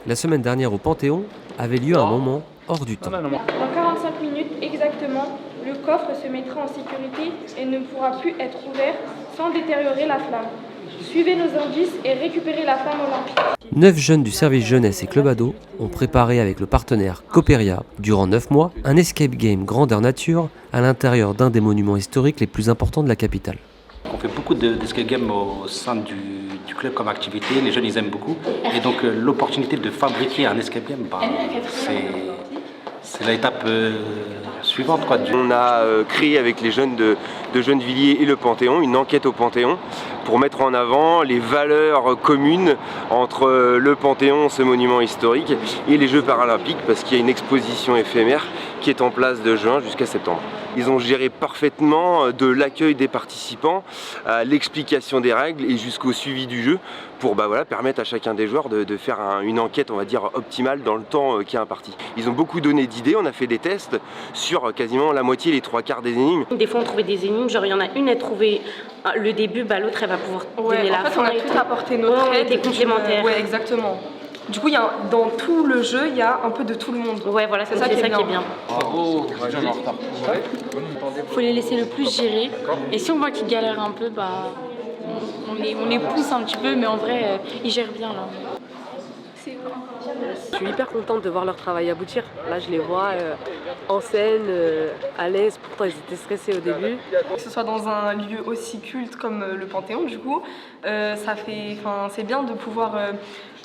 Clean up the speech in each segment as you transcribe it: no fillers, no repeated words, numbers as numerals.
La semaine dernière au Panthéon avait lieu un moment hors du temps. Dans 45 minutes exactement, le coffre se mettra en sécurité et ne pourra plus être ouvert sans détériorer la flamme. Suivez nos indices et récupérez la flamme olympique. 9 jeunes du service jeunesse et club ado ont préparé avec le partenaire Cooperia, durant 9 mois, un escape game grandeur nature à l'intérieur d'un des monuments historiques les plus importants de la capitale. On fait beaucoup d'escape game au sein du club comme activité, les jeunes ils aiment beaucoup. Et donc l'opportunité de fabriquer un escape game, c'est l'étape suivante. On a créé avec les jeunes de Gennevilliers et le Panthéon une enquête au Panthéon pour mettre en avant les valeurs communes entre le Panthéon, ce monument historique, et les Jeux paralympiques, parce qu'il y a une exposition éphémère qui est en place de juin jusqu'à septembre. Ils ont géré parfaitement de l'accueil des participants à l'explication des règles et jusqu'au suivi du jeu pour permettre à chacun des joueurs de faire une enquête, on va dire, optimale dans le temps qui est imparti. Ils ont beaucoup donné d'idées, on a fait des tests sur quasiment la moitié, les 3/4 des énigmes. Des fois on trouvait des énigmes, genre il y en a une à trouver le début, l'autre elle va pouvoir donner la fin. On a tout apporté notre aide. On était complémentaires. Ouais, exactement. Du coup, dans tout le jeu, il y a un peu de tout le monde. Ouais, voilà, c'est ça qui est bien. Bravo, Faut les laisser le plus gérer. Et si on voit qu'ils galèrent un peu, on les pousse un petit peu, mais en vrai, ils gèrent bien là. Je suis hyper contente de voir leur travail aboutir. Là, je les vois en scène, à l'aise. Pourtant, ils étaient stressés au début. Que ce soit dans un lieu aussi culte comme le Panthéon, du coup, c'est bien de pouvoir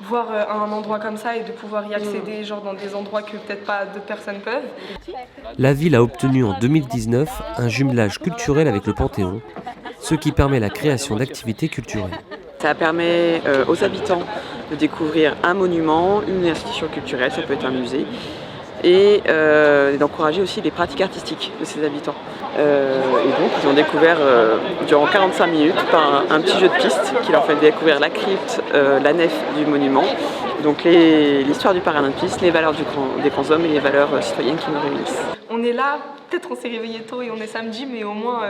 voir un endroit comme ça et de pouvoir y accéder dans des endroits que peut-être pas d'autres personnes peuvent. La ville a obtenu en 2019 un jumelage culturel avec le Panthéon, ce qui permet la création d'activités culturelles. Ça permet aux habitants de découvrir un monument, une institution culturelle, ça peut être un musée, et d'encourager aussi les pratiques artistiques de ces habitants. Et donc ils ont découvert durant 45 minutes par un petit jeu de piste qui leur fait découvrir la crypte, la nef du monument, donc l'histoire du paralympisme, les valeurs des grands hommes et les valeurs citoyennes qui nous réunissent. On est là, peut-être on s'est réveillé tôt et on est samedi, mais au moins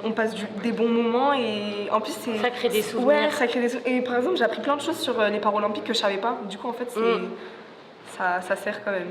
on passe des bons moments et en plus ça crée des souvenirs. Ouais, ça crée des souvenirs. Et par exemple, j'ai appris plein de choses sur les Paralympiques que je savais pas. Du coup, en fait, ça sert quand même.